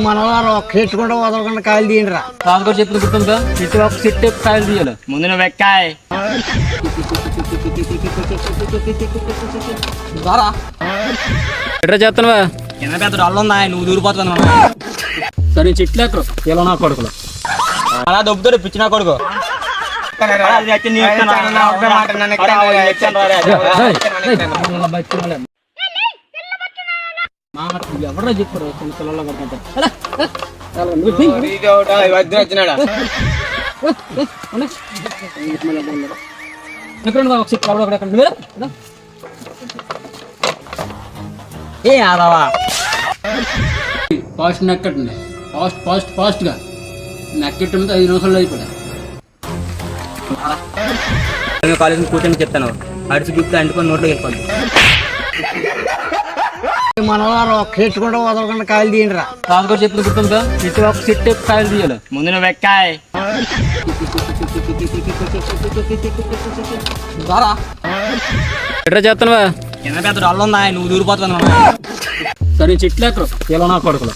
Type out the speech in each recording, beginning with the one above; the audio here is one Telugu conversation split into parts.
మనవారు ఒక్క చెట్టు కూడా వదలకుండా కాయలు తీయండిరా. రాజుగారు చెప్పిన గుర్తుందా, ఇటు ఒక చెట్టు కాయలు తీయాలి. ముందు నువ్వు ఎక్కాయ్ ఎట్లా చేస్తున్నావా? కింద పెద్ద డొల్లు ఉందా, నువ్వు దూరిపోతున్నావు. సరే చెట్లు ఎక్కరు ఇలా నా కొడుకులు అలా దొబ్బుతాడు పిచ్చి నా కొడుకు. ఎవరో చెప్పారు చిన్న పిల్లల్లో కొడుకుంటారు. ఏ ఆదావా ఫాస్ట్ నెక్కటండి, ఫాస్ట్ ఫాస్ట్ ఫాస్ట్గా నెక్కటం 5 నిమిషాల్లో అయిపోయా. కాలేజీని కూర్చొని చెప్తాను, అడిచి గుర్తు అంటుకొని నోట్లో వెళ్ళిపోద్ది. మనవారు ఒక్క చెట్టు కూడా వదలకుండా కాయలు తీయండిరా. రాజుగారు చెప్పిన గుర్తుందా, ఇటు ఒక చెట్టు కాయలు తీయాలి. ముందు నువ్వు ఎక్కాయ్ ఎట్లా చేస్తున్నావా? కింద పెద్ద డొల్లు ఉందా, నువ్వు దూరిపోతున్నావు. సరే చెట్లు ఎక్కరు ఇలా నా కొడుకులు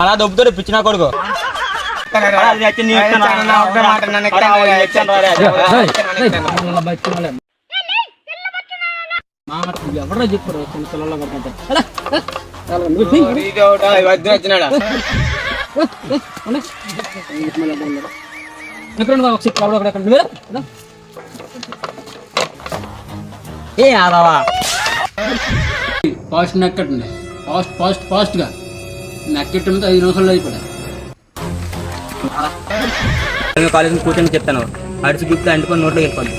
అలా దొబ్బుతాడు పిచ్చి నా కొడుకు. ఎవరో చెప్పారు చిన్న పిల్లల్లో కొడుకుంటారు. ఏ ఆదావా ఫాస్ట్ నెక్కటండి, ఫాస్ట్ ఫాస్ట్ ఫాస్ట్గా నెక్కటం 5 నిమిషాల్లో అయిపోయా. కాలేజీని కూర్చొని చెప్తాను, అడిచి గుర్తు అంటుకొని నోట్లో వెళ్ళిపోద్ది.